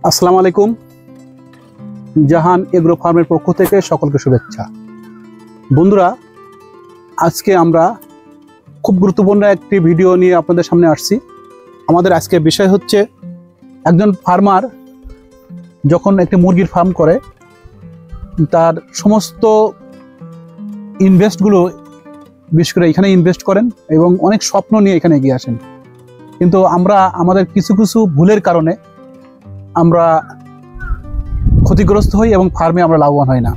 আসসালামু আলাইকুম। জাহান এগ্রো ফার্মের পক্ষ থেকে সকলকে শুভেচ্ছা। বন্ধুরা, আজকে আমরা খুব গুরুত্বপূর্ণ একটি ভিডিও নিয়ে আপনাদের সামনে আসছি। আমাদের আজকে বিষয় হচ্ছে একজন ফার্মার যখন একটি মুরগির ফার্ম করে তার সমস্ত ইনভেস্টগুলো বিশেষ করে এখানে ইনভেস্ট করেন এবং অনেক স্বপ্ন নিয়ে এখানে এগিয়ে আসেন, কিন্তু আমরা আমাদের কিছু কিছু ভুলের কারণে আমরা ক্ষতিগ্রস্ত হই এবং ফার্মে আমরা লাভবান হই না।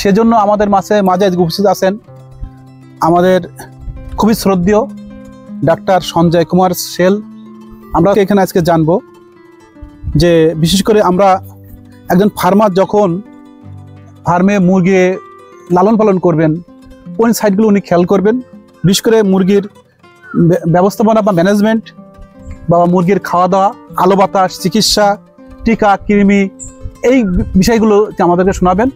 সেজন্য আমাদের মাঝে উপস্থিত আছেন আমাদের খুবই শ্রদ্ধেয় ডাক্তার সঞ্জয় কুমার সেল। আমরা এখানে আজকে জানবো যে বিশেষ করে আমরা একজন ফার্মার যখন ফার্মে মুরগি লালন পালন করবেন কোন সাইডগুলো উনি খেয়াল করবেন, বিশেষ করে মুরগির ব্যবস্থাপনা বা ম্যানেজমেন্ট বা মুরগির খাওয়া দাওয়া, আলো বাতাস, চিকিৎসা, টিকা, কৃমি, এই বিষয়গুলো আমাদেরকে শোনাবেন।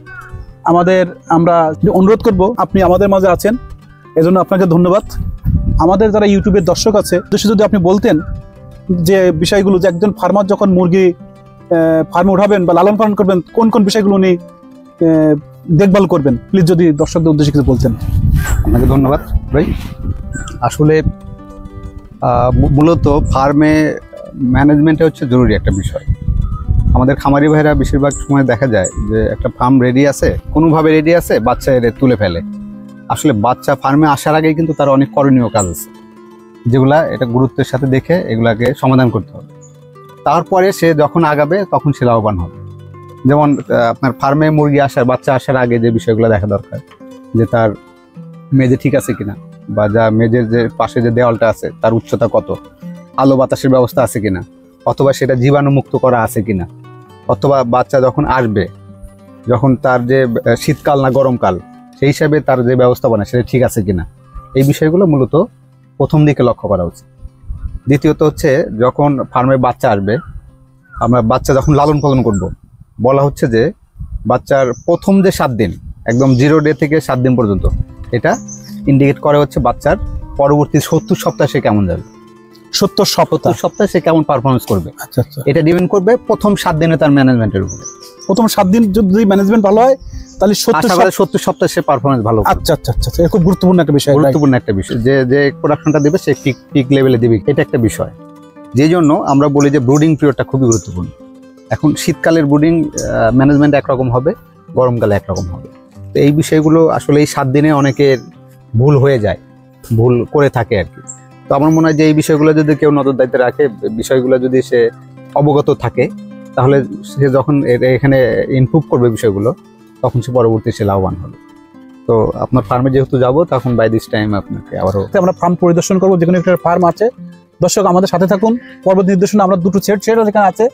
আমরা অনুরোধ করব, আপনি আমাদের মাঝে আছেন এজন্য আপনাকে ধন্যবাদ। আমাদের যারা ইউটিউবের দর্শক আছে যদি আপনি বলতেন যে বিষয়গুলো, যে একজন ফার্মার যখন মুরগি ফার্মে উঠাবেন বা লালন পালন করবেন কোন কোন বিষয়গুলো উনি দেখভাল করবেন, প্লিজ যদি দর্শকদের উদ্দেশ্যে কিছু বলতেন। আপনাকে ধন্যবাদ ভাই। আসলে মূলত ফার্মে ম্যানেজমেন্টে হচ্ছে জরুরি একটা বিষয়। আমাদের খামারি ভাইরা বেশিরভাগ সময় দেখা যায় যে একটা ফার্ম রেডি আছে, কোনোভাবে রেডি আছে, বাচ্চা এর তুলে ফেলে। আসলে বাচ্চা ফার্মে আসার আগেই কিন্তু তার অনেক করণীয় কাজ আছে, যেগুলা এটা গুরুত্বের সাথে দেখে এগুলাকে সমাধান করতে হবে। তারপরে সে যখন আগাবে তখন সে লাভবান হবে। যেমন আপনার ফার্মে মুরগি বাচ্চা আসার আগে যে বিষয়গুলো দেখা দরকার, যে তার মেঝে ঠিক আছে কিনা, বা যা মেঝের যে পাশে যে দেওয়ালটা আছে তার উচ্চতা কত, আলো বাতাসের ব্যবস্থা আছে কিনা, অথবা সেটা জীবাণুমুক্ত করা আছে কিনা, অথবা বাচ্চা যখন আসবে, যখন তার যে শীতকাল না গরমকাল, সেই হিসাবে তার যে ব্যবস্থাপনা সেটা ঠিক আছে কিনা, এই বিষয়গুলো মূলত প্রথম দিকে লক্ষ্য করা উচিত। দ্বিতীয়ত হচ্ছে যখন ফার্মে বাচ্চা আসবে, আমরা বাচ্চা যখন লালন পালন করব, বলা হচ্ছে যে বাচ্চার প্রথম যে 7 দিন, একদম 0 ডে থেকে 7 দিন পর্যন্ত, এটা ইন্ডিকেট করে হচ্ছে বাচ্চার পরবর্তী 70 সপ্তাহে সে কেমন যাবে, 70 সপ্তাহে সে কেমন পারফরমেন্স করবে। আচ্ছা, এটা ডিপেন্ড করবে প্রথম 7 দিনে তার ম্যানেজমেন্টের উপরে। প্রথম 7 দিন যদি ম্যানেজমেন্ট ভালো হয় তাহলে 70 সপ্তাহে সে পারফরমেন্স ভালো। আচ্ছা, এটা খুব গুরুত্বপূর্ণ একটা বিষয়। যে প্রোডাকশনটা দিবে সে পিক লেভেলে দিবে, এটা একটা বিষয়। যেই জন্য আমরা বলি যে ব্রুডিং পিরিয়ডটা খুবই গুরুত্বপূর্ণ। এখন শীতকালের ব্রুডিং ম্যানেজমেন্ট একরকম হবে, গরমকালে একরকম হবে। তো এই বিষয়গুলো আসলে এই 7 দিনে অনেকের ভুল হয়ে যায়, ভুল করে থাকে আর কি। তো আমার মনে হয় যে এই বিষয়গুলো যদি কেউ নজরদারিতে রাখে, বিষয়গুলো যদি সে অবগত থাকে, তাহলে সে যখন এখানে ইমপ্রুভ করবে বিষয়গুলো, তখন সে পরবর্তী সে লাভবান হবে। তো আপনার ফার্মে যেহেতু যাবো, তখন বাই দিস টাইম আপনাকে আবারও আমরা ফার্ম পরিদর্শন করবো। যেখানে একটা ফার্ম আছে, দর্শক আমাদের সাথে থাকুন। পরবর্তী নির্দেশনা আমরা দুটো শেড এখানে আছে,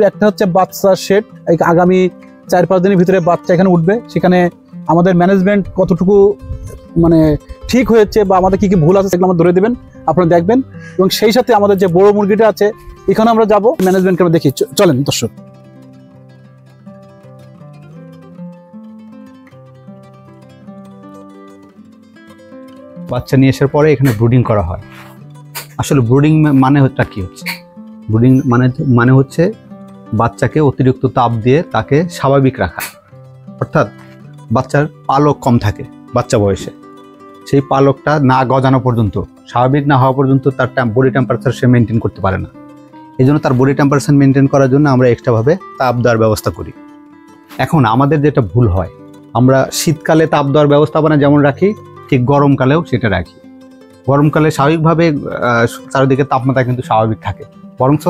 একটা হচ্ছে বাচ্চা শেড। আগামী 4-5 দিনের ভিতরে বাচ্চা এখানে উঠবে। সেখানে আমাদের ম্যানেজমেন্ট কতটুকু মানে ঠিক হয়েছে বা আমাদের কি কি ভুল আছে সেগুলো আমরা ধরে দেবেন, আপনারা দেখবেন। এবং সেই সাথে আমাদের যে বড় মুরগিটা আছে এখানে আমরা যাবো, ম্যানেজমেন্টকে আমরা দেখি। চলেন দর্শক। বাচ্চা নিয়ে আসার পরে এখানে ব্রুডিং করা হয়। আসলে ব্রুডিং মানে কি হচ্ছে? ব্রুডিং মানে হচ্ছে বাচ্চাকে অতিরিক্ত তাপ দিয়ে তাকে স্বাভাবিক রাখা। অর্থাৎ বাচ্চার পালক কম থাকে বাচ্চা বয়সে, সেই পালকটা না গজানো পর্যন্ত, স্বাভাবিক না হওয়া পর্যন্ত তার বডি টেম্পারেচার সে মেনটেন করতে পারে না। এই জন্য তার বডি টেম্পারেচার মেনটেন করার জন্য আমরা এক্সট্রাভাবে তাপ দেওয়ার ব্যবস্থা করি। এখন আমাদের যেটা ভুল হয়, আমরা শীতকালে তাপ দেওয়ার ব্যবস্থাপনা যেমন রাখি, ঠিক গরমকালেও সেটা রাখি। গরমকালে স্বাভাবিকভাবে চারিদিকে তাপমাত্রা কিন্তু স্বাভাবিক থাকে, বরঞ্চ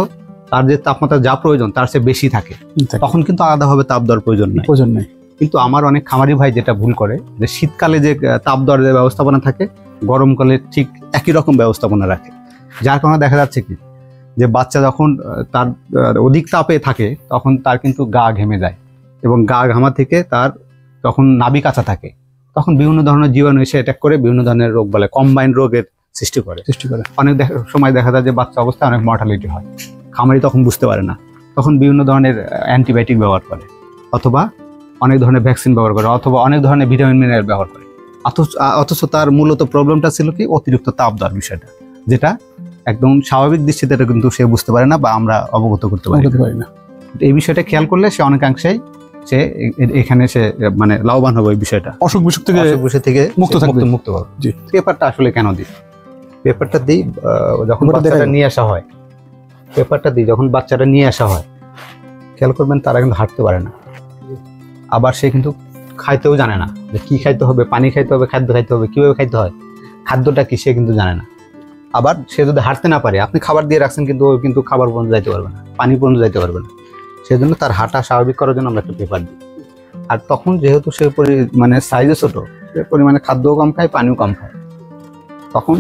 তার যে তাপমাত্রা যা প্রয়োজন তার চেয়ে বেশি থাকে, তখন কিন্তু আলাদাভাবে তাপ দেওয়ার প্রয়োজন নেই। কিন্তু আমার অনেক খামারি ভাই যেটা ভুল করে, যে শীতকালে যে তাপ দেওয়ার যে ব্যবস্থাপনা থাকে, গরমকালে ঠিক একই রকম ব্যবস্থাপনা রাখে। যার কারণে দেখা যাচ্ছে কি, যে বাচ্চা যখন তার অধিক তাপে থাকে তখন তার কিন্তু গা ঘেমে যায়, এবং গা ঘামা থেকে তার তখন নাভি কাঁচা থাকে, তখন বিভিন্ন ধরনের জীবাণু এসে অ্যাটাক করে বিভিন্ন ধরনের রোগ বলে কম্বাইন্ড রোগের সৃষ্টি করে। অনেক সময় দেখা যায় যে বাচ্চা অবস্থায় অনেক মর্টালিটি হয়, খামারি তখন বুঝতে পারে না, তখন বিভিন্ন ধরনের অ্যান্টিবায়োটিক ব্যবহার করে, অথবা অনেক ধরনের ভ্যাকসিন ব্যবহার করে, অথবা অনেক ধরনের ভিটামিন মিনারেল ব্যবহার করে। অথচ তার মূলত প্রবলেমটা ছিল কি, অতিরিক্ত তাপ দেওয়ার বিষয়টা, যেটা একদম স্বাভাবিক দৃষ্টিতে এটা কিন্তু সে বুঝতে পারে না বা আমরা অবগত করতে পারি না। এই বিষয়টা খেয়াল করলে সে অনেকাংশেই সে এখানে সে মানে লাভবান হবে এই বিষয়টা, অসুখ বিসুখ থেকে মুক্ত থাকবে, মুক্ত হবে। পেপারটা আসলে কেন দিই? পেপারটা দিই যখন বাচ্চাটা নিয়ে আসা হয়, পেপারটা দিই যখন বাচ্চাটা নিয়ে আসা হয়, খেয়াল করবেন তারা কিন্তু হাঁটতে পারে না, আবার সে কিন্তু খাইতেও জানে না যে কি খাইতে হবে, পানি খাইতে হবে, খাদ্য খাইতে হবে, কিভাবে খাইতে হয়, খাদ্যটা কি সে কিন্তু জানে না। আবার সে যদি হাঁটতে না পারে, আপনি খাবার দিয়ে রাখছেন কিন্তু ও কিন্তু খাবার পর্যন্ত যাইতে পারবে না, পানি পর্যন্ত যাইতে পারবে না, সেজন্য তার হাঁটা স্বাভাবিক করার জন্য আমরা একটা পেপার দিই। আর তখন যেহেতু সে মানে সাইজে ছোট, সে পরিমাণে খাদ্যও কম খায়, পানিও কম খায়, তখন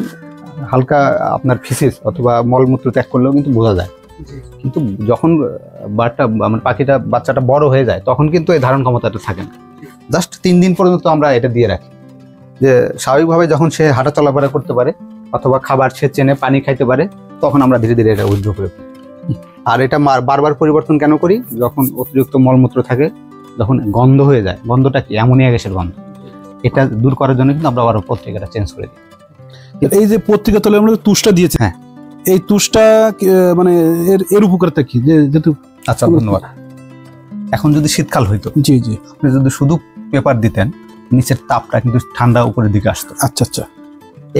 হালকা আপনার ফিসিস অথবা মলমূত্র ত্যাগ করলেও কিন্তু বোঝা যায়। কিন্তু যখন মানে পাখিটা বাচ্চাটা বড় হয়ে যায় তখন কিন্তু এই ধারণ ক্ষমতাটা থাকে না। জাস্ট 3 দিন পর্যন্ত আমরা এটা দিয়ে রাখি, যে স্বাভাবিকভাবে যখন সে হাঁটা চলাফেরা করতে পারে অথবা খাবার সে চেনে, পানি খাইতে পারে, তখন আমরা ধীরে ধীরে এটা উইথড্র করে ফেলি। আর এটা বারবার পরিবর্তন কেন করি? যখন অতিরিক্ত মলমূত্র থাকে, যখন গন্ধ হয়ে যায়, গন্ধটা কি অ্যামোনিয়া গ্যাসের গন্ধ, এটা দূর করার জন্য কিন্তু আমরা আবার পত্রিকাটা চেঞ্জ করে দিই। এই যে পত্রিকা তলে আমরা তুষটা দিয়েছি, হ্যাঁ, এই তুষটা মানে এর উপকারটা কি? যেহেতু আচ্ছা, ধন্যবাদ। এখন যদি শীতকাল হইতো, জি জি, আপনি যদি শুধু পেপার দিতেন, নিচের তাপটা কিন্তু ঠান্ডা উপরের দিকে আসতো। আচ্ছা আচ্ছা,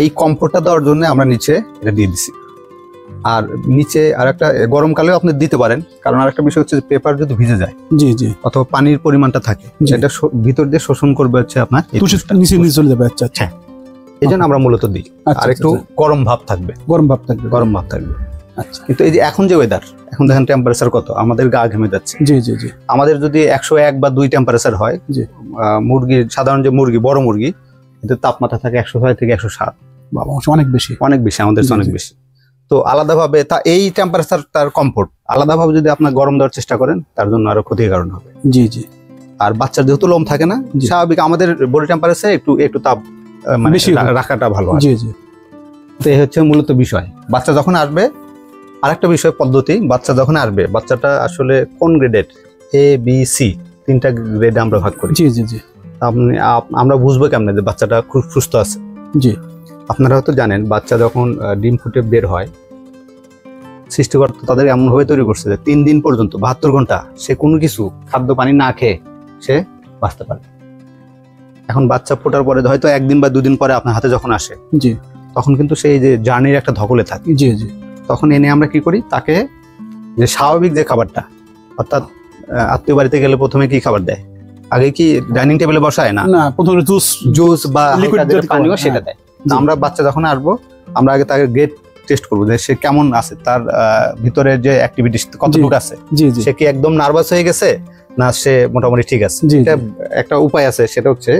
এই কমফোর্টটা দেওয়ার জন্য আমরা নিচে এটা দিয়ে দিছি। আর নিচে আর একটা গরমকালেও আপনি দিতে পারেন, কারণ আর একটা বিষয় হচ্ছে পেপার যদি ভিজে যায়, জি জি, অথবা পানির পরিমাণটা থাকে, সেটা ভিতর দিয়ে শোষণ করবে হচ্ছে আপনার নিচে চলে যাবে। আচ্ছা আচ্ছা, এই জন্য আমরা মূলত দিই। আর একটু গরম ভাব থাকবে, গরম ভাব থাকবে। আচ্ছা, কিন্তু এই যে এখন যে ওয়েদার, এখন দেখেন টেম্পারেচার কত, আমাদের গা ঘেমে যাচ্ছে। জি জি জি, আমাদের যদি 101 বা 2 টেম্পারেচার হয়, মুরগির সাধারণ যে মুরগি, বড় মুরগি, এদের তাপমাত্রা থাকে 106 থেকে 107। বাবা, অনেক বেশি, অনেক বেশি, আমাদের অনেক বেশি। তো আলাদাভাবে এই টেম্পারেচার তার কমফোর্ট, আলাদাভাবে যদি আপনার গরম দেওয়ার চেষ্টা করেন, তার জন্য আরো ক্ষতির কারণ হবে। জি জি, আর বাচ্চার যেহেতু লোম থাকে না, স্বাভাবিক আমাদের বডি টেম্পারেচার একটু তাপ বেশি রাখাটা ভালো। জি জি, তো এই হচ্ছে মূলত বিষয়। বাচ্চা যখন আসবে, আরেকটা বিষয় পদ্ধতি, বাচ্চা যখন আসবে, বাচ্চাটা আসলে কোন গ্রেডের, A B C 3টা গ্রেডে আমরা ভাগ করি। জি জি জি, আমরা বুঝবো কেমনে যে বাচ্চাটা খুব সুস্থ আছে? জি, আপনারা হয়তো জানেন, বাচ্চা যখন ডিম ফুটে বের হয়, সৃষ্টিকর্তা তাদের এমনভাবে তৈরি করছে যে 3 দিন পর্যন্ত 72 ঘন্টা সে কোনো কিছু খাদ্য পানি না খেয়ে সে বাঁচতে পারে। এখন বাচ্চা ফোটার পরে হয়তো 1 দিন বা 2 দিন পরে আপনার হাতে যখন আসে, জি, তখন কিন্তু সেই যে জার্নির একটা ধকলে থাকে। জি জি, তখন এনে আমরা কি করি, তাকে যে স্বাভাবিক যে খাবারটা, অর্থাৎ আত্মীয় বাড়িতে গেলে প্রথমে কি খাবার দেয়? আগে কি ডাইনিং টেবিলে বসায় না, প্রথমে জুস বা পানীয় সেটা দেয়। আমরা বাচ্চা যখন আসবো, আমরা আগে তাকে গ্রেড টেস্ট করবো যে সে কেমন আছে, তার ভিতরে যে অ্যাক্টিভিটিস কতটুকু আছে, সে কি একদম নার্ভাস হয়ে গেছে না সে মোটামুটি ঠিক আছে। এটা একটা উপায় আছে, সেটা হচ্ছে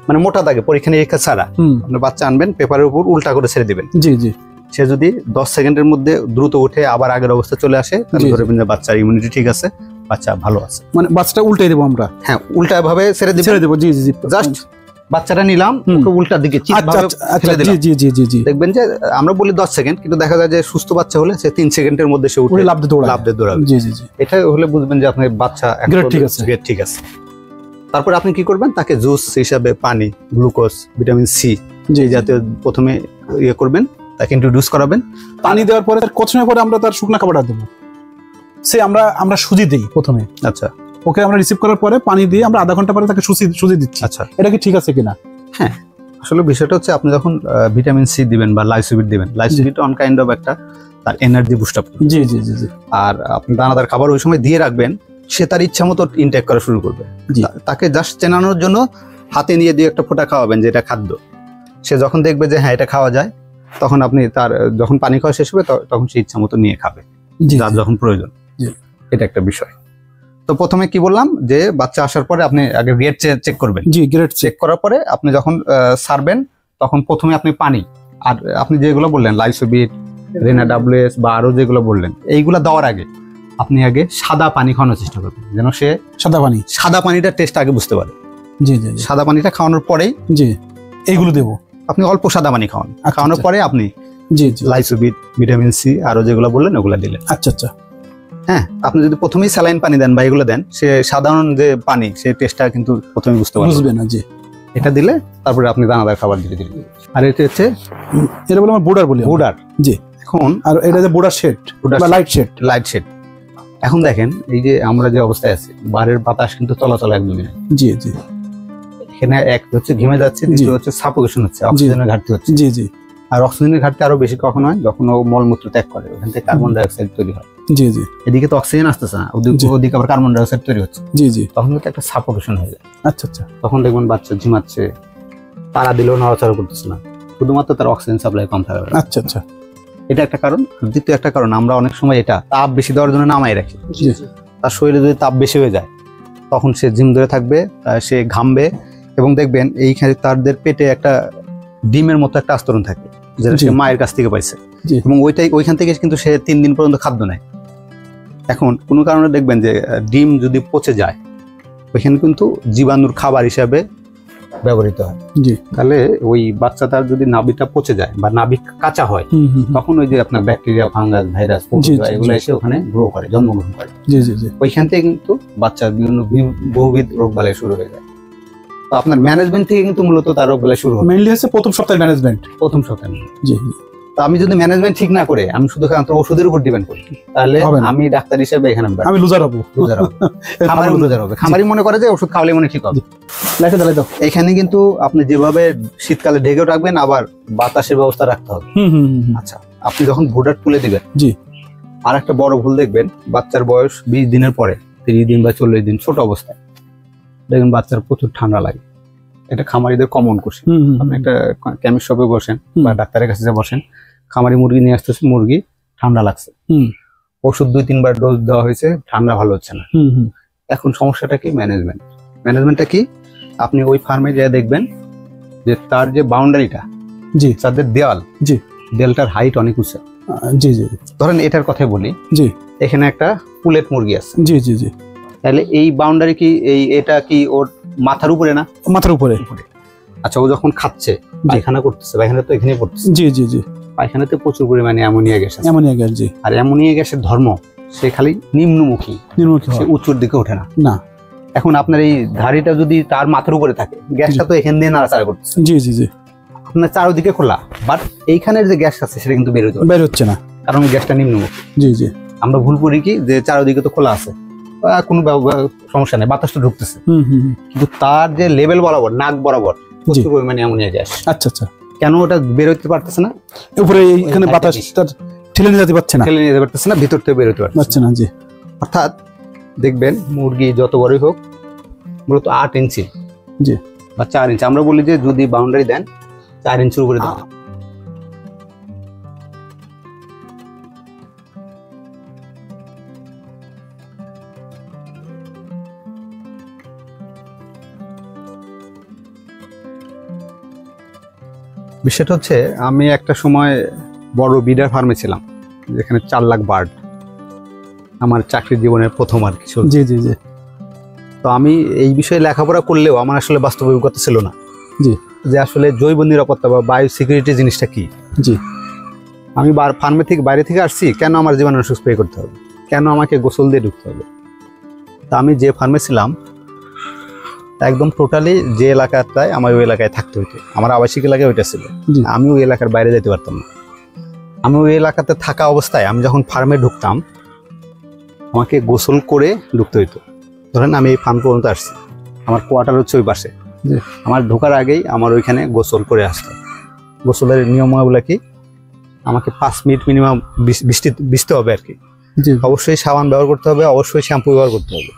মানে মোটা দাগে পরীক্ষা নিরীক্ষা ছাড়া আপনার বাচ্চা আনবেন, পেপারের উপর উল্টা করে ছেড়ে দিবেন। জি জি, সে যদি 10 সেকেন্ডের মধ্যে দ্রুত উঠে আবার আগের অবস্থা চলে আসে, তাহলে ধরবেন যে বাচ্চার ইমিউনিটি ঠিক আছে, বাচ্চা ভালো আছে। মানে বাচ্চাটা উল্টাই দেবো আমরা? হ্যাঁ, উল্টা ভাবে ছেড়ে দেবো। জি জি, জাস্ট বাচ্চাটা নিলাম, উল্টার দিকে দেখবেন যে আমরা বলি 10 সেকেন্ড, কিন্তু দেখা যায় যে সুস্থ বাচ্চা হলে সে 3 সেকেন্ডের মধ্যে সে উঠে লাফ দিয়ে দৌড়াবে। জি জি জি, এটা হলে বুঝবেন যে আপনার বাচ্চা গ্রেড ঠিক আছে। তারপর আপনি কি করবেন, তাকে জুস হিসাবে পানি, গ্লুকোজ, ভিটামিন সি যে জাতীয় প্রথমে ইয়ে করবেন, তাকে ইন্ট্রোডিউস করাবেন। পানি দেওয়ার পরে কত সময় পরে আমরা তার শুকনা খাবারটা দেবো? সে আমরা সুজি দিই প্রথমে। আচ্ছা, ওকে আমরা রিসিভ করার পরে পানি দিয়ে আমরা আধা ঘন্টা পরে তাকে সুজি দিচ্ছি। আচ্ছা, এটা কি ঠিক আছে কিনা? হ্যাঁ, আসলে বিষয়টা হচ্ছে আপনি যখন ভিটামিন সি দিবেন বা লাইসোবিট দিবেন, লাইসোবিট অন কাইন্ড অফ একটা তার এনার্জি বুস্ট আপ। জি জি জি জি, আর আপনি দানাদার খাবার ওই সময় দিয়ে রাখবেন, সে তার ইচ্ছা মতো ইনটেক করা শুরু করবে। তাকে জাস্ট চেনানোর জন্য হাতে নিয়ে দিয়ে একটা ফোঁটা খাওয়াবেন যে এটা খাদ্য। সে যখন দেখবে যে হ্যাঁ এটা খাওয়া যায়, তখন আপনি তার যখন পানি খাওয়া শেষ হবে তখন সে ইচ্ছা মতো নিয়ে খাবে, যার যখন প্রয়োজন। এটা একটা বিষয়। তো প্রথমে কি বললাম যে বাচ্চা আসার পরে আপনি আগে গ্রেড চেক করবেন। জি, গ্রেড চেক করার পরে আপনি যখন সারবেন, তখন প্রথমে আপনি পানি, আর আপনি যেগুলো বললেন লাইসোবিট, রেনা ডাব্লিউএস বা আরো যেগুলো বললেন, এইগুলো দেওয়ার আগে আপনি আগে সাদা পানি খাওয়ানোর চেষ্টা করবেন, যেন সে সাদা পানিটার টেস্ট আগে বুঝতে পারে। জি জি, সাদা পানিটা খাওয়ানোর পরেই জি এইগুলো দেবো। আপনি অল্প সাদা পানি খাওয়ান, খাওয়ানোর পরে আপনি জি লাইসোবিট, ভিটামিন সি আরো যেগুলো বললেন ওগুলো দিলেন। আচ্ছা আচ্ছা, হ্যাঁ, আপনি যদি প্রথমেই স্যালাইন পানি দেন বা এগুলো দেন, সে সাধারণ যে পানি সে টেস্টটা কিন্তু প্রথমে বুঝবে না। জি, এটা দিলে তারপরে আপনি দানাদার খাবার দিলে দিলেন। আর এটা হচ্ছে এটা বলে আমরা বুডার বলি। বুডার, জি, এখন আর এটা যে বোর্ডার শেড বা লাইট শেড। এখন দেখেন এই যে আমরা যে অবস্থায় আছি, বাইরের বাতাস কিন্তু চলাচল একদমই নেই। জি জি। এখানে এক হচ্ছে ঘেমে যাচ্ছে, দ্বিতীয় হচ্ছে সাফোকেশন হচ্ছে, অক্সিজেনের ঘাটতি হচ্ছে। জি জি। আর অক্সিজেনের ঘাটতি আরো বেশি কখন হয়, যখন ও মলমূত্র ত্যাগ করে, ওখান থেকে কার্বন ডাই অক্সাইড তৈরি হয়। জি জি। এদিকে তো অক্সিজেন আসতেছে না, ওদিকে আবার কার্বন ডাই অক্সাইড তৈরি হচ্ছে। জি জি। তখন কিন্তু একটা সাফোকেশন হয়ে যায়। আচ্ছা আচ্ছা। তখন দেখবেন বাচ্চা ঝিমাচ্ছে, তারা দিলেও নড়াচড়া করতেছে না, শুধুমাত্র তার অক্সিজেন সাপ্লাই কম থাকবে। আচ্ছা আচ্ছা। এটা একটা কারণ। দ্বিতীয় একটা কারণ, আমরা অনেক সময় এটা তাপ বেশি দেওয়ার জন্য নামাই রাখি। তার শরীরে যদি তাপ বেশি হয়ে যায়, তখন সে ঝিম ধরে থাকবে, সে ঘামবে, এবং দেখবেন এইখানে তাদের পেটে একটা ডিমের মতো একটা আস্তরণ থাকে, যেটা সে মায়ের কাছ থেকে পাইছে, এবং ওইখান থেকে কিন্তু সে 3 দিন পর্যন্ত খাদ্য নেয়। এখন কোনো কারণে দেখবেন যে ডিম যদি পচে যায়, ওইখানে কিন্তু জীবাণুর খাবার হিসাবে ব্যবহৃত হয়। তাহলে ওই বাচ্চাটার যদি নাভিটা পচে যায় বা নাভি কাঁচা হয়, তখন ওই যে আপনার ব্যাকটেরিয়া, ফাঙ্গাস, ভাইরাস, এগুলো এসে ওখানে গ্রো করে, জন্মগ্রহণ করে। ওইখান থেকে কিন্তু বাচ্চার বিভিন্ন বহুবিধ রোগ বালাই শুরু হয়ে যায়। তো আপনার ম্যানেজমেন্ট থেকে কিন্তু মূলত তার রোগ বালাই শুরু হয়। মেইনলি হচ্ছে প্রথম সপ্তাহে ম্যানেজমেন্ট। জি। তো আমি যদি ম্যানেজমেন্ট ঠিক না করে আমি শুধু ওষুধের উপর ডিপেন্ড করি, তাহলে আমি ডাক্তার হিসেবে এখানে আমি লুজার হবো। খামারি মনে করে যে ওষুধ খাওয়ালে মনে ঠিক হবে। এখানে কিন্তু আপনি যেভাবে শীতকালে ঢেকেও রাখবেন, আবার বাতাসের ব্যবস্থা রাখতে হবে। আচ্ছা, আপনি যখন ভুডার তুলে দিবেন, জি, আর একটা বড় ভুল দেখবেন, বাচ্চার বয়স 20 দিনের পরে, 30 দিন বা 40 দিন ছোট অবস্থায় দেখবেন বাচ্চার প্রচুর ঠান্ডা লাগে। এটা খামারিদের কমন কোশ্চেন। আপনি একটা কেমিস্ট শপে বসেন বা ডাক্তারের কাছে বসেন, খামারি মুরগি নিয়ে আসতেছে, মুরগি ঠান্ডা লাগছে, ওষুধ 2-3 বার ডোজ দেওয়া হয়েছে, ঠান্ডা ভালো হচ্ছে না। এখন সমস্যাটা কি? ম্যানেজমেন্টটা কি? আপনি ওই ফার্মে যা দেখবেন যে তার যে বাউন্ডারিটা, জি, তাদের দেয়ালটার হাইট অনেক উঁচু। জি জি। ধরেন এটার কথাই বলি, জি, এখানে একটা পুলেট মুরগি আছে। জি জি জি। তাহলে এই বাউন্ডারি কি এটা কি ওর মাথার উপরে না? মাথার উপরে। আচ্ছা, ও যখন খাচ্ছে, পায়খানা করতেছে, পায়খানা তো এখানেই পড়তেছে। জি জি জি। পায়খানাতে প্রচুর পরিমাণে অ্যামোনিয়া গ্যাস আছে। জি। আর অ্যামোনিয়া গ্যাসের ধর্ম, সে খালি নিম্নমুখী, সে উঁচুর দিকে ওঠে না। এখন আপনার এই ধাড়িটা যদি তার মাথার উপরে থাকে, গ্যাসটা তো এখান দিয়ে নাড়াচাড়া করতেছে। জি জি জি। আপনার চারদিকে খোলা, বাট এইখানের যে গ্যাস আছে সেটা কিন্তু বের হচ্ছে না, কারণ গ্যাসটা নিম্নমুখী। জি জি। আমরা ভুল করি কি, যে চারদিকে তো খোলা আছে, কোনো সমস্যা নেই, বাতাসটা ঢুকতেছে, কিন্তু তার যে লেভেল বরাবর, নাক বরাবর প্রচুর পরিমাণে অ্যামোনিয়া গ্যাস। আচ্ছা আচ্ছা। কেন ওটা বের হতে পারতেছে না? উপরে এখানে বাতাসটা ঠেলে নিয়ে যেতে পারছে না, ভিতর থেকে বের হতে পারছে না। জি। অর্থাৎ দেখবেন মুরগি যত বড়ই হোক, মূলত 8 ইঞ্চি, জি, বা 4 ইঞ্চি, আমরা বলি যে যদি বাউন্ডারি দেন 4 ইঞ্চির উপরে দেন। বিষয়টা হচ্ছে, আমি একটা সময় বড় বিডার ফার্মে ছিলাম, যেখানে 4 লাখ বার্ড, আমার চাকরির জীবনের প্রথম আর কিছু। জি জি জি। তো আমি এই বিষয়ে লেখাপড়া করলেও আমার আসলে বাস্তব অভিজ্ঞতা ছিল না, জি, যে আসলে জৈব নিরাপত্তা বা বায়ো সিকিউরিটি জিনিসটা কি। জি। আমি ফার্মে থেকে বাইরে থেকে আসছি, কেন আমার জীবাণুনাশক স্প্রে করতে হবে, কেন আমাকে গোসল দিয়ে ঢুকতে হবে? তা আমি যে ফার্মে ছিলাম একদম টোটালি যে এলাকাটায় আমার, ওই এলাকায় থাকতে হইতো। আমার আবাসিক এলাকায় ওইটা ছিল, আমি ওই এলাকার বাইরে যেতে পারতাম না। আমি ওই এলাকাতে থাকা অবস্থায় আমি যখন ফার্মে ঢুকতাম, আমাকে গোসল করে ঢুকতে হইতো। ধরেন আমি এই ফার্ম পর্যন্ত আসছি, আমার কোয়ার্টার হচ্ছে ওই পাশে, আমার ঢোকার আগেই আমার ওইখানে গোসল করে আসতো। গোসলের নিয়মাবলী কি, আমাকে 5 মিনিট মিনিমাম ভিজতে হবে আর কি। অবশ্যই সাবান ব্যবহার করতে হবে, অবশ্যই শ্যাম্পু ব্যবহার করতে হবে,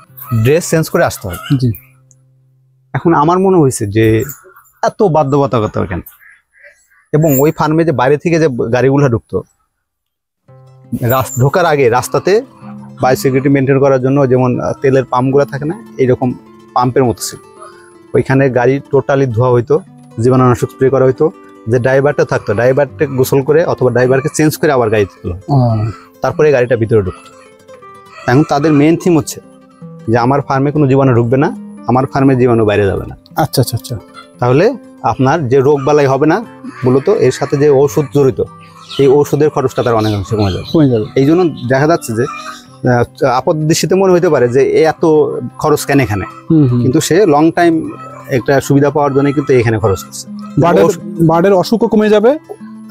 ড্রেস চেঞ্জ করে আসতে হবে। এখন আমার মনে হয়েছে যে এত বাধ্যবাধকতা কেন, এবং ওই ফার্মে যে বাইরে থেকে যে গাড়িগুলো ঢুকতো, ঢোকার আগে রাস্তাতে বায়োসিকিউরিটি মেনটেন করার জন্য যেমন তেলের পাম্পগুলো থাকে না, এইরকম পাম্পের মতো ছিল। ওইখানে গাড়ি টোটালি ধোয়া হইতো, জীবাণুনাশক স্প্রে করা হইতো। যে ড্রাইভারটা থাকতো, ড্রাইভারটা গোসল করে অথবা ড্রাইভারকে চেঞ্জ করে আবার গাড়ি তুলতো, তারপরে গাড়িটা ভিতরে ঢুকতো। এখন তাদের মেন থিম হচ্ছে যে আমার ফার্মে কোনো জীবাণু ঢুকবে না, আমার ফার্মে জীবাণু বাইরে যাবে না। আচ্ছা আচ্ছা আচ্ছা। তাহলে আপনার যে রোগ বালাই হবে না, মূলত এর সাথে যে ঔষধ জড়িত, এই ঔষধের খরচটা তার অনেকাংশে কমে যাবে। এই জন্য দেখা যাচ্ছে যে আপাত দৃষ্টিতে মনে হইতে পারে যে এত খরচ কেন এখানে, কিন্তু সে লং টাইম একটা সুবিধা পাওয়ার জন্য কিন্তু এখানে খরচ করছে। বার্ডের অসুখও কমে যাবে,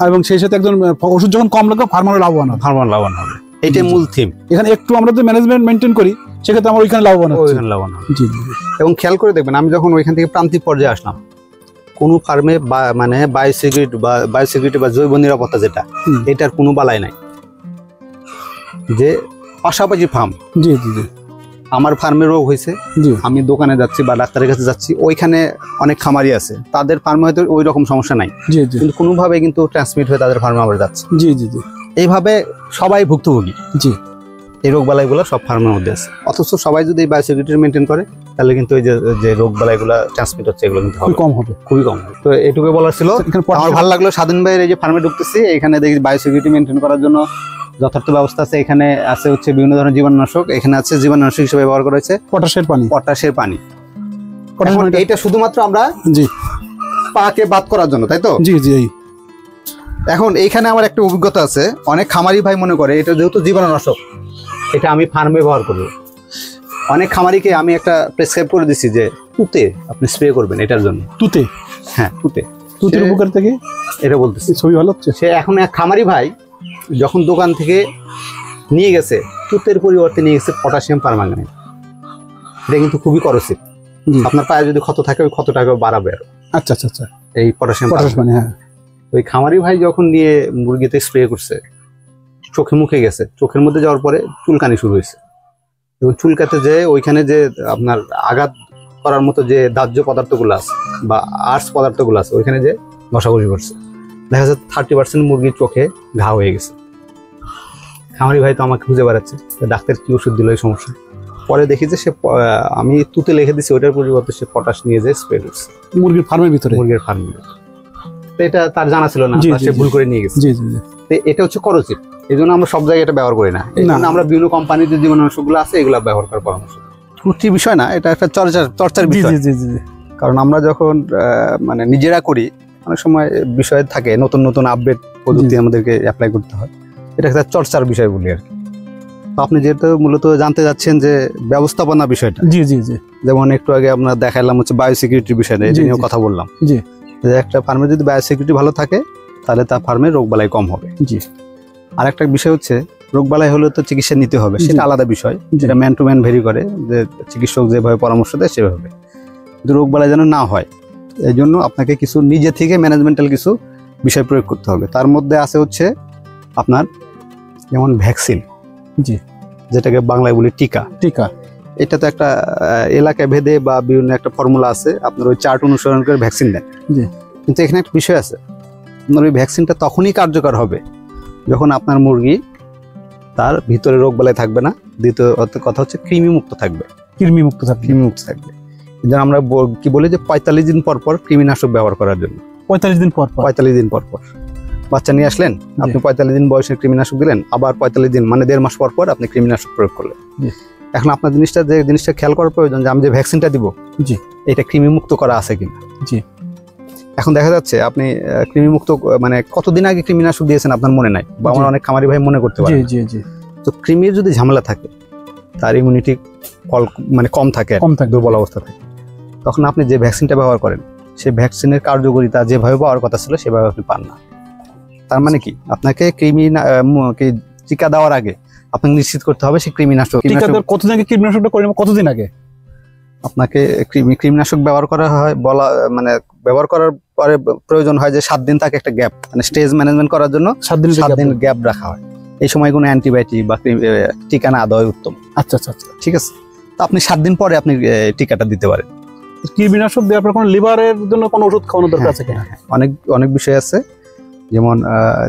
এবং সেই সাথে একজন ওষুধ যখন কম লাগবে ফার্মারও লাভবান হবে। ফার্মার লাভবান হবে, এটাই মূল থিম। এখানে একটু আমরা যদি ম্যানেজমেন্ট মেনটেন করি সেক্ষেত্রে আমরা ওইখানে লাভবান হচ্ছি। ওইখানে লাভবান হবে। জি জি। এবং খেয়াল করে দেখবেন, আমি যখন ওইখান থেকে প্রান্তিক পর্যায়ে আসলাম, কোনো ফার্মে মানে বায়োসিকিউরিটি বা জৈব নিরাপত্তা যেটা, এটার কোনো বালাই নাই। যে পাশাপাশি ফার্ম, জি জি জি, আমার ফার্মে রোগ হয়েছে, জি, আমি দোকানে যাচ্ছি বা ডাক্তারের কাছে যাচ্ছি, ওইখানে অনেক খামারি আছে, তাদের ফার্মে হয়তো ওই রকম সমস্যা নাই, জি জি, কিন্তু কোনোভাবে কিন্তু ট্রান্সমিট হয়ে তাদের ফার্মে আবার যাচ্ছে। জি জি জি, এইভাবে সবাই ভুক্তভোগী। জি, এই রোগ বালাইগুলো সব ফার্মের মধ্যে আছে। অথচ সবাই যদি বায়োসিকিউরিটি মেনটেন করে, তাহলে কিন্তু এই যে রোগ বালাইগুলো ট্রান্সমিট হচ্ছে, এগুলো কিন্তু খুবই কম হবে, খুবই কম হবে। তো এটুকু বলার ছিল। আমার ভালো লাগলো স্বাধীন ভাইয়ের এই যে ফার্মে ঢুকতেছি, এখানে দেখি বায়োসিকিউরিটি মেনটেন করার জন্য যথার্থ ব্যবস্থা আছে। এখানে আছে হচ্ছে বিভিন্ন ধরনের জীবাণুনাশক, এখানে আছে জীবাণুনাশক হিসেবে ব্যবহার করা হয়েছে পটাশের পানি। এইটা শুধুমাত্র আমরা জি পাকে বাদ করার জন্য, তাই তো? জি জি। এখন এইখানে আমার একটা অভিজ্ঞতা আছে, অনেক খামারি ভাই মনে করে এটা যেহেতু জীবাণুনাশক, এটা আমি ফার্মে ব্যবহার করবো। অনেক খামারিকে আমি একটা প্রেসক্রাইব করে দিচ্ছি যে তুতে আপনি স্প্রে করবেন এটার জন্য। তুতে? হ্যাঁ, তুতের উপকার থেকে এটা বলতেছি। ছবি ভালো হচ্ছে। সে এখন এক খামারি ভাই যখন দোকান থেকে নিয়ে গেছে, তুতের পরিবর্তে নিয়ে গেছে পটাশিয়াম পারম্যাঙ্গানেট। এটা কিন্তু খুবই করসিভ। আপনার পায়ে যদি ক্ষত থাকে, ওই ক্ষতটাকে বাড়াবে আরো। আচ্ছা আচ্ছা আচ্ছা, এই পটাশিয়াম পানি। হ্যাঁ, ওই খামারি ভাই যখন নিয়ে মুরগিতে স্প্রে করছে, চোখে মুখে গেছে, চোখের মধ্যে যাওয়ার পরে চুলকানি শুরু হয়েছে। এবং চুলকাতে যে ওইখানে যে আপনার আঘাত করার মতো যে দাহ্য পদার্থগুলো আছে বা আর্টস পদার্থগুলো আছে, ওইখানে যে ঘষাঘষি করছে, দেখা যাচ্ছে 30% মুরগির চোখে ঘা হয়ে গেছে। খামারি ভাই তো আমাকে খুঁজে বেড়াচ্ছে, ডাক্তার কি ওষুধ দিল এই সমস্যা। পরে দেখি যে সে, আমি তুতে লিখে দিচ্ছি, ওইটার পরিবর্তে সে পটাশ নিয়ে যে স্প্রে করছে মুরগির ফার্মের ভিতরে। মুরগির ফার্মের ভিতরে। তো এটা তার জানা ছিল না, সে ভুল করে নিয়ে গেছে। জি জি জি। এটা হচ্ছে করসিভ, এই জন্য আমরা সব জায়গায় এটা ব্যবহার করি না। এই জন্য আমরা বিভিন্ন কোম্পানির যে জীবাণুনাশকগুলো আছে, এগুলো ব্যবহার করার পরামর্শ। ত্রুটি বিষয় না, এটা একটা চর্চার বিষয়। জি জি জি। কারণ আমরা যখন মানে নিজেরা করি, অনেক সময় বিষয় থাকে, নতুন নতুন আপডেট প্রযুক্তি আমাদেরকে অ্যাপ্লাই করতে হয়, এটা একটা চর্চার বিষয় বলি আর কি। তো আপনি যেহেতু মূলত জানতে যাচ্ছেন যে ব্যবস্থাপনা বিষয়টা, জি জি জি, যেমন একটু আগে আমরা দেখাইলাম হচ্ছে বায়োসিকিউরিটির বিষয়টা, এটা নিয়েও কথা বললাম। জি, যে একটা ফার্মে যদি বায়োসিকিউরিটি ভালো থাকে, তাহলে তার ফার্মে রোগবালাই কম হবে। জি। আর একটা বিষয় হচ্ছে, রোগবালাই হলে তো চিকিৎসা নিতে হবে, সেটা আলাদা বিষয়, যেটা ম্যান টু ম্যান ভেরি করে, যে চিকিৎসক যেভাবে পরামর্শ দেয় সেভাবে। কিন্তু রোগবালাই যেন না হয়, এই জন্য আপনাকে কিছু নিজে থেকে ম্যানেজমেন্টাল কিছু বিষয় প্রয়োগ করতে হবে। তার মধ্যে আছে হচ্ছে আপনার যেমন ভ্যাকসিন, জি, যেটাকে বাংলায় বলি টিকা। টিকা, এটা তো একটা এলাকা ভেদে বা বিভিন্ন একটা ফর্মুলা আছে, আপনার ওই চার্ট অনুসরণ করে ভ্যাকসিন দেন। জি। কিন্তু এখানে একটা বিষয় আছে, আপনার ওই ভ্যাকসিনটা তখনই কার্যকর হবে যখন আপনার মুরগি তার ভিতরে রোগবালাই থাকবে না। দ্বিতীয় কথা হচ্ছে কৃমিমুক্ত থাকবে। কৃমিমুক্ত থাকবে। যেন আমরা কি বলি যে 45 দিন পর পর কৃমিনাশক ব্যবহার করার জন্য। 45 দিন পর 45 দিন পর পর বাচ্চা নিয়ে আসলেন, আপনি 45 দিন বয়সে কৃমিনাশক দিলেন, আবার 45 দিন মানে 1.5 মাস পর পর আপনি কৃমিনাশক প্রয়োগ করলেন। এখন আপনার জিনিসটা খেয়াল করার প্রয়োজন যে আমি যে ভ্যাকসিনটা দিব, জি, এটা কৃমিমুক্ত করা আছে কিনা। জি। এখন দেখা যাচ্ছে আপনি কৃমিমুক্ত মানে কতদিন আগে কৃমিনাশক দিয়েছেন আপনার মনে নাই, বা আমার অনেক খামারি ভাই মনে করতে পারে। জি জি। তো কৃমির যদি ঝামেলা থাকে, তার ইমিউনিটি মানে কম থাকে, দুর্বল অবস্থা থাকে, তখন আপনি যে ভ্যাকসিনটা ব্যবহার করেন, সেই ভ্যাকসিনের কার্যকারিতা যেভাবে পাওয়ার কথা ছিল সেভাবে আপনি পান না। তার মানে কি, আপনাকে টিকা দেওয়ার আগে আপনাকে নিশ্চিত করতে হবে সেই কৃমিনাশক। কতদিন আগে কৃমিনাশকটা করেন? কতদিন আগে আপনাকে কৃমিনাশক ব্যবহার করা হয়, ব্যবহার করার পরে প্রয়োজন হয় যে 7 দিন তাকে একটা গ্যাপ, মানে স্টেজ ম্যানেজমেন্ট করার জন্য 7 দিন গ্যাপ রাখা হয়। এই সময় কোনো অ্যান্টিবায়োটিক বা টিকা না দেওয়াই উত্তম। আচ্ছা আচ্ছা আচ্ছা, ঠিক আছে। তো আপনি 7 দিন পরে আপনি টিকাটা দিতে পারেন। কৃমিনাশক দেওয়ার পর কোনো লিভারের জন্য কোনো ওষুধ খাওয়ানোর দরকার আছে কিনা? অনেক বিষয় আছে, যেমন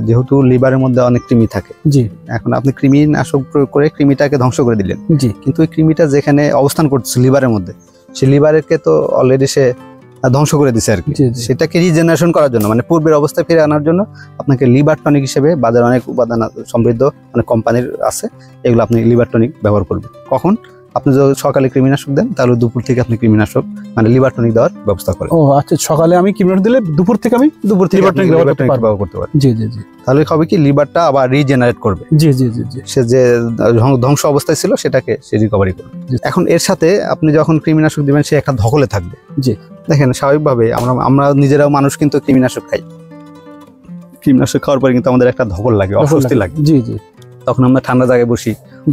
যেহেতু লিভারের মধ্যে অনেক কৃমি থাকে, জি, এখন আপনি কৃমিনাশক প্রয়োগ করে কৃমিটাকে ধ্বংস করে দিলেন, জি, কিন্তু ওই কৃমিটা যেখানে অবস্থান করছে লিভারের মধ্যে, সেই লিভারকে তো অলরেডি সে ধ্বংস করে দিছে আর কি। সেটাকে রিজেনারেশন করার জন্য, মানে পূর্বের অবস্থায় ফিরে আনার জন্য আপনাকে লিভার টনিক হিসেবে বাজারে অনেক উপাদান সমৃদ্ধ অনেক কোম্পানির আছে, এগুলো আপনি লিভার টনিক ব্যবহার করবেন। কখন? আপনি যদি সকালে কৃমিনাশক দেন, তাহলে দুপুর থেকে আপনি কৃমিনাশক মানে লিভার টনিক দেওয়ার ব্যবস্থা করেন। ও আচ্ছা, সকালে আমি কৃমিনাশক দিলে দুপুর থেকে লিভার টনিক ব্যবহার করতে পারি। জি জি জি। তাহলে হবে কি, লিভারটা আবার রিজেনারেট করবে। জি জি জি জি। সে যে ধ্বংস অবস্থায় ছিল সেটাকে সে রিকভারি করবে। এখন এর সাথে আপনি যখন কৃমিনাশক দিবেন, সে একটা ধকলে থাকবে। জি, দেখেন স্বাভাবিকভাবে আমরা নিজেরাও মানুষ কিন্তু কৃমিনাশক খাই। কীটনাশক খাওয়ার পরে কিন্তু আমাদের একটা ধকল লাগে, অস্বস্তি লাগে। জি জি। তখন আমরা ঠান্ডা জায়গায় বসি,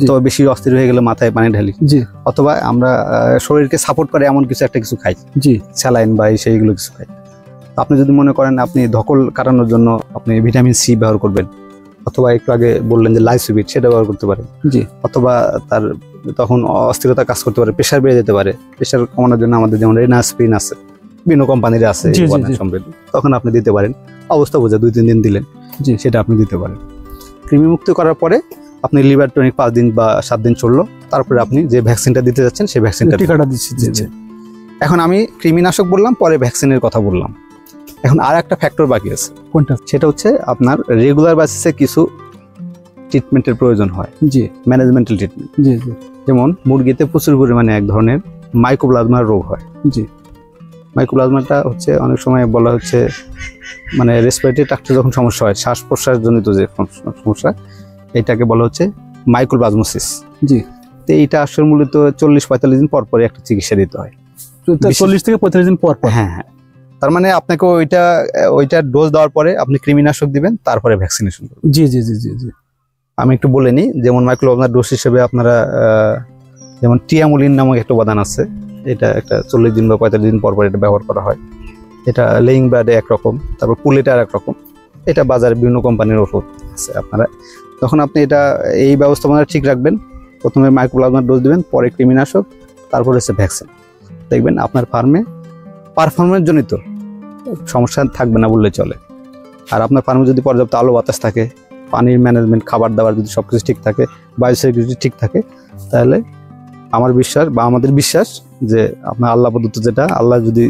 তবে বেশি অস্থির হয়ে গেলে মাথায় পানি ঢালি, জি। অথবা আমরা শরীরকে সাপোর্ট করে এমন কিছু খাই, জি, স্যালাইন বা সেইগুলো কিছু খাই। আপনি যদি মনে করেন আপনি ধকল কাটানোর জন্য আপনি ভিটামিন সি ব্যবহার করবেন, অথবা একটু আগে বললেন যে লাইসোবিট, সেটা ব্যবহার করতে পারেন। জি। অথবা তার তখন অস্থিরতা কাজ করতে পারে, প্রেশার বেড়ে যেতে পারে, প্রেশার কমানোর জন্য আমাদের যেমন রেনাস্প্রিন আছে, বিভিন্ন কোম্পানির আছে, তখন আপনি দিতে পারেন। অবস্থা বোঝা 2-3 দিন দিলেন, জি, সেটা আপনি দিতে পারেন। কৃমিমুক্ত করার পরে আপনি লিভার টনিক 5 দিন বা 7 দিন চললো, তারপরে আপনি যে ভ্যাকসিনটা দিতে যাচ্ছেন সেই ভ্যাকসিনটা টিকাটা দিচ্ছি। এখন আমি কৃমিনাশক বললাম, পরে ভ্যাকসিনের কথা বললাম। এখন আর একটা ফ্যাক্টর বাকি আছে। কোনটা? সেটা হচ্ছে আপনার রেগুলার বেসিসে কিছু ট্রিটমেন্টের প্রয়োজন হয়। জি। ম্যানেজমেন্টাল ট্রিটমেন্ট। জি জি। যেমন মুরগিতে প্রচুর পরিমাণে এক ধরনের মাইকোপ্লাজমার রোগ হয়। জি। মাইকোপ্লাজমাটা হচ্ছে অনেক সময় বলা হচ্ছে মানে রেসপিরেটরি ট্র্যাক্টে যখন সমস্যা হয়, শ্বাস প্রশ্বাস জনিত যে সমস্যা, এটাকে বলা হচ্ছে মাইকোপ্লাজমোসিস। জি। তো এইটা আসলে মূলত 40-45 দিন পর পরে একটা চিকিৎসা দিতে হয়। 40 থেকে 45 দিন পর পর? হ্যাঁ হ্যাঁ। তার মানে আপনাকে ওইটা ডোজ দেওয়ার পরে আপনি কৃমিনাশক দিবেন, তারপরে ভ্যাকসিনেশন করবেন। জি জি জি জি জি। আমি একটু বলে নিই, যেমন মাইক্রোপ্লাজমার ডোজ হিসেবে আপনারা যেমন টিয়ামুলিন নামক একটা উপাদান আছে, এটা একটা 40 দিন বা 45 দিন পর পর এটা ব্যবহার করা হয়। এটা লেইং ব্লাডে একরকম, তারপর পুলেটে আর একরকম। এটা বাজারে বিভিন্ন কোম্পানির ওষুধ আছে। আপনারা তখন আপনি এই ব্যবস্থাপনা ঠিক রাখবেন। প্রথমে মাইক্রোপ্লাজমার ডোজ দিবেন, পরে কৃমিনাশক, তারপর হচ্ছে ভ্যাকসিন। দেখবেন আপনার ফার্মে পারফরমেন্স জনিত সমস্যা থাকবে না বললে চলে। আর আপনার ফার্মে যদি পর্যাপ্ত আলো বাতাস থাকে, পানির ম্যানেজমেন্ট, খাবার দাবার যদি সব কিছু ঠিক থাকে, বায়োসিকিউরিটি ঠিক থাকে, তাহলে আমার বিশ্বাস বা আমাদের বিশ্বাস যে আপনার আল্লাহ প্রদত্ত যেটা, আল্লাহ যদি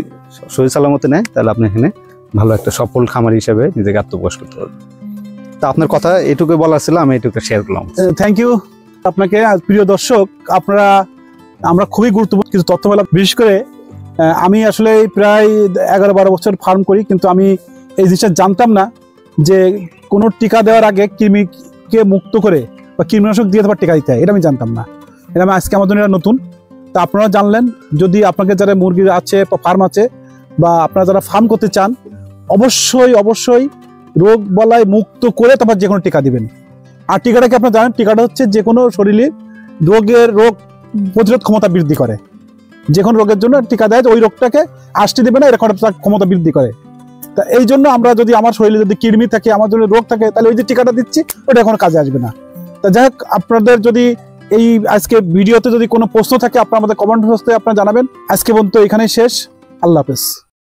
সহি সালামতে নেয়, তাহলে আপনি এখানে ভালো একটা সফল খামারি হিসেবে নিজেকে আত্মপ্রকাশ করতে পারবেন। তা আপনার কথা এটুকু বলার ছিল, আমি এটুকু শেয়ার করলাম। থ্যাংক ইউ আপনাকে। প্রিয় দর্শক, আমরা খুবই গুরুত্বপূর্ণ কিছু তথ্য পেলাম। বিশেষ করে আমি আসলে প্রায় 11-12 বছর ফার্ম করি, কিন্তু আমি এই জিনিসটা জানতাম না যে কোনো টিকা দেওয়ার আগে কৃমিকে মুক্ত করে বা কৃমিনাশক দিয়ে তারপর টিকা দিতে হয়। এটা আমি জানতাম না। এটা আমি আজকে আমার জন্য এটা নতুন। তা আপনারা জানলেন। যদি আপনাকে যারা মুরগি আছে বা ফার্ম আছে, বা আপনারা যারা ফার্ম করতে চান, অবশ্যই রোগ বলায় মুক্ত করে তারপর যে কোনো টিকা দিবেন। আর টিকাটাকে আপনারা জানেন, টিকাটা হচ্ছে যে কোনো শরীরে রোগ প্রতিরোধ ক্ষমতা বৃদ্ধি করে। যে কোনো রোগের জন্য টিকা দেয়, ওই রোগটাকে আসতে দেবে না, এরকম তার ক্ষমতা বৃদ্ধি করে। তা এই জন্য আমরা যদি আমার শরীরে যদি কৃমি থাকে, আমার জন্য রোগ থাকে, তাহলে ওই যে টিকাটা দিচ্ছি ওটা এখন কাজে আসবে না। তা যাই হোক, আপনাদের যদি এই আজকে ভিডিওতে যদি কোনো প্রশ্ন থাকে, আপনারা আমাদের কমেন্ট বক্সে আপনারা জানাবেন। আজকে পর্যন্ত এখানেই শেষ। আল্লাহ হাফেজ।